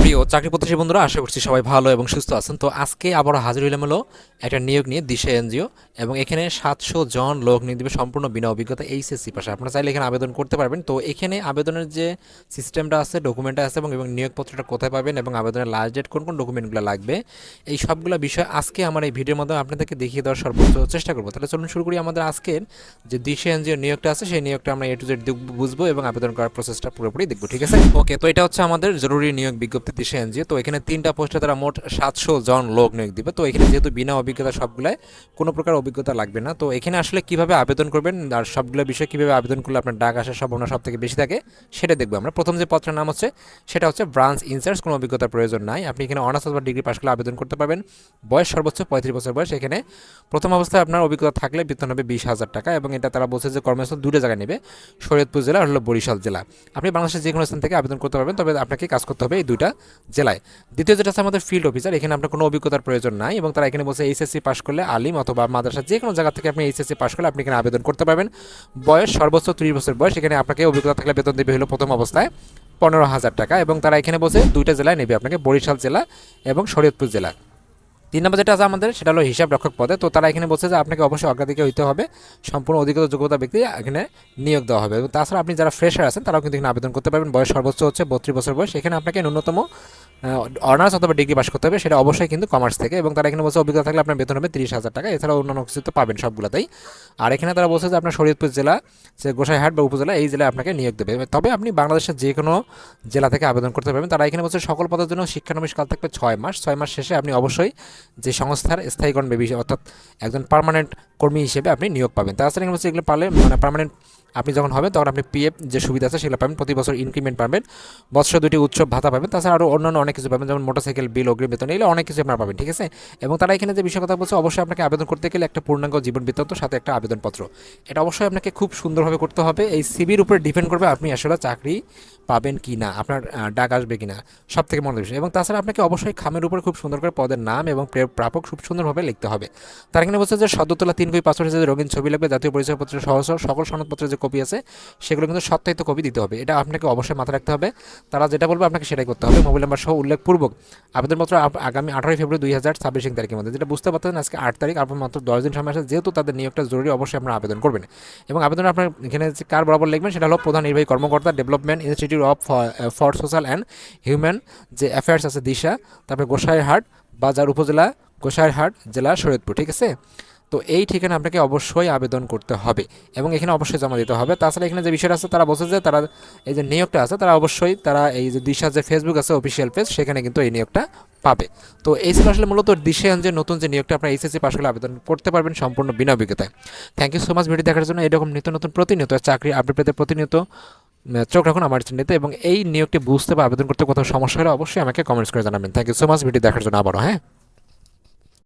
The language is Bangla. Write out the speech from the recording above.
প্রিয় চাকরি প্রত্যাশী বন্ধুরা, আশা করছি সবাই ভালো এবং সুস্থ আছেন। তো আজকে আবারও হাজির হইলাম হলো একটা নিয়োগ নিয়ে, দিশা এনজিও। এবং এখানে 700 জন লোক নিয়োগ দিবে সম্পূর্ণ বিনা অভিজ্ঞতা, এইচএসসি পাশে। আপনারা চাইলে এখানে আবেদন করতে পারবেন। তো এখানে আবেদনের যে সিস্টেমটা আছে, ডকুমেন্টটা আছে, এবং নিয়োগপত্রটা কোথায় পাবেন এবং আবেদনের লাস্ট ডেট কোন কোন ডকুমেন্টগুলো লাগবে, এই সবগুলো বিষয় আজকে আমার এই ভিডিওর মাধ্যমে আপনাদেরকে দেখিয়ে দেওয়ার সর্বোচ্চ চেষ্টা করবো। তাহলে চলুন শুরু করি। আমাদের আজকের যে দিশা এনজিও নিয়োগটা আছে, সেই নিয়োগটা আমরা A to Z বুঝবো এবং আবেদন করার প্রসেসটা পুরোপুরি দেখবো, ঠিক আছে? ওকে, তো এটা হচ্ছে আমাদের জরুরি নিয়োগ বিজ্ঞপ্তি দিশা এনজিও। তো এখানে 3টা পোস্টে তারা মোট 700 জন লোক নিয়োগ দিবে। তো এখানে যেহেতু বিনা অভিজ্ঞতা, সবগুলাই কোনো প্রকার অভিজ্ঞতা লাগবে না। তো এখানে আসলে কিভাবে আবেদন করবেন আর সবগুলো বিষয় কিভাবে আবেদন করলে আপনার ডাক আসার সম্ভাবনা সব থেকে বেশি থাকে, সেটা দেখবো আমরা। প্রথম যে পত্রের নাম হচ্ছে, সেটা হচ্ছে ব্রাঞ্চ ইনচার্জ। কোনো অভিজ্ঞতার প্রয়োজন নাই। আপনি এখানে অনার্স অথবা ডিগ্রি পাশ করলে আবেদন করতে পারবেন। বয়স সর্বোচ্চ 35 বছর বয়স। এখানে প্রথম অবস্থায় আপনার অভিজ্ঞতা থাকলে বেতন হবে 20,000 টাকা। এবং এটা তারা বলছে যে কর্মস্থল দুটো জায়গায় নেবে, শরীয়তপুর জেলা আর হলো বরিশাল জেলা। আপনি বাংলাদেশের যে কোনো স্থান থেকে আবেদন করতে পারবেন, তবে আপনাকে কাজ করতে হবে এই দুইটা জেলায়। দ্বিতীয় যেটা আছে আমাদের ফিল্ড অফিসার। এখানে আপনার কোনো অভিজ্ঞতার প্রয়োজন নাই এবং তারা এখানে বলছে এইচএসসি পাশ করলে, আলিম অথবা মাদ্রাসা যে কোনো জায়গা থেকে আপনি এইচএসসি পাশ করলে আপনি এখানে আবেদন করতে পারবেন। বয়স সর্বোচ্চ 30 বছর বয়স। এখানে আপনাকে অভিজ্ঞতা থাকলে বেতন দেবে হলো প্রথম অবস্থায় 15,000 টাকা। এবং তারা এখানে বলছে দুইটা জেলায় নেবে আপনাকে, বরিশাল জেলা এবং শরীয়তপুর জেলা। 3 নম্বর যেটা আছে আমাদের, সেটা হলো হিসাব রক্ষক পদে। তো তারা এখানে বলছে যে আপনাকে অবশ্যই অগ্রাধিকার হইতে হবে, সম্পূর্ণ অধিকতর যোগ্যতা ব্যক্তি এখানে নিয়োগ দেওয়া হবে। এবং তাছাড়া আপনি যারা ফ্রেশার আছেন তারাও কিন্তু এখানে আবেদন করতে পারবেন। বয়স সর্বোচ্চ হচ্ছে 32 বছর বয়স। এখানে আপনাকে ন্যূনতম অনার্স অথবা ডিগ্রি পাস করতে হবে, সেটা অবশ্যই কিন্তু কমার্স থেকে। এবং তারা এখানে বলছে অভিজ্ঞতা থাকলে আপনার বেতন হবে 30,000 টাকা। এছাড়াও অন্যান্য কিছু তো পাবেন সবগুলোতেই। আর এখানে তারা বলছে যে আপনার শরীয়তপুর জেলা, যে গোসাইহাট বা উপজেলা, এই জেলায় আপনাকে নিয়োগ দেবে। তবে আপনি বাংলাদেশের যে কোনো জেলা থেকে আবেদন করতে পারবেন। তারা এখানে বলছে সকল পদের জন্য শিক্ষানবিশকাল থাকবে 6 মাস। 6 মাস শেষে আপনি অবশ্যই যে সংস্থার স্থায়ীকরণ বেবি, অর্থাৎ একজন পার্মানেন্ট কর্মী হিসেবে আপনি নিয়োগ পাবেন। তাছাড়া এখানে বলছে এগুলো পারলে মানে পার্মানেন্ট আপনি যখন হবেন তখন আপনি পিএফ যে সুবিধা আছে সেগুলো পাবেন, প্রতি বছর ইনক্রিমেন্ট পাবেন, বৎসর 2টি উৎসব ভাতা পাবেন। তাছাড়া আরও অন্যান্য অনেক কিছু পাবেন, যেমন মোটরসাইকেল বিল, অগ্রিম বেতন, এগুলো অনেক কিছু আপনারা পাবেন, ঠিক আছে? এবং তারা এখানে যে বিষয় কথা বলছে, অবশ্যই আপনাকে আবেদন করতে গেলে একটা পূর্ণাঙ্গ জীবন বৃত্তান্ত সাথে একটা আবেদনপত্র, এটা অবশ্যই আপনাকে খুব সুন্দরভাবে করতে হবে। এই সিভির উপরে ডিপেন্ড করবে আপনি আসলে চাকরি পাবেন কি না, আপনার ডাক আসবে কি না, সব থেকে মজার বিষয়। এবং তাছাড়া আপনাকে অবশ্যই খামের উপরে খুব সুন্দর করে পদের নাম এবং প্রাপক খুব সুন্দরভাবে লিখতে হবে। তার এখানে বলছে যে সদ্য তোলা 3 কপি পাসপোর্ট সাইজের রঙিন ছবি লাগবে, জাতীয় পরিচয়পত্রের সহ সকল সনদপত্রের যে কপি আছে সেগুলো কিন্তু সত্যায়িত কপি দিতে হবে। এটা আপনাকে অবশ্যই মাথায় রাখতে হবে। তারা যেটা বলবে আপনাকে সেটাই করতে হবে। মোবাইল নাম্বার সহ উল্লেখপূর্বক আবেদনপত্র আগামী 18 ফেব্রুয়ারি 2026 তারিখের মধ্যে, যেটা বুঝতে পারতেন আজকে 8 তারিখ, আপনার মাত্র 10 দিন সময় আছে। যেহেতু তাদের নিয়োগটা জরুরি, অবশ্যই আপনারা আবেদন করবেন। এবং আবেদন আপনার এখানে যে কার বরাবর লিখবেন, সেটা হলো প্রধান নির্বাহী কর্মকর্তা, development institute of for social and human যে অ্যাফেয়ার্স আছে দিশা, তারপরে গোসাইরহাট বাজার উপজেলা, গোসাইরহাট জেলা, শরীয়তপুর, ঠিক আছে? তো এই ঠিকানা আপনাকে অবশ্যই আবেদন করতে হবে এবং এখানে অবশ্যই জমা দিতে হবে। তাছাড়া এখানে যে বিষয়টা আছে, তারা বলছে যে তারা এই যে নিয়োগটা আছে, তারা অবশ্যই তারা এই যে দিশা যে ফেসবুক আছে অফিসিয়াল পেজ, সেখানে কিন্তু এই নিয়োগটা পাবে। তো এই ছিল আসলে মূলত দিশা যে নতুন যে নিয়োগটা, আপনার এইচএসসি পাশ করলে আবেদন করতে পারবেন সম্পূর্ণ বিনা অভিজ্ঞতায়। Thank you so much video দেখার জন্য। এরকম নিত্য নতুন প্রতিনিয়ত চাকরি আপডেট পেতে প্রতিনিয়ত চোখ রাখুন আমার চ্যানেলতে। এবং এই নিয়োগটি বুঝতে বা আবেদন করতে কোথাও সমস্যা হলে অবশ্যই আমাকে কমেন্টস করে জানাবেন। Thank you so much video দেখার জন্য আবারও। হ্যাঁ।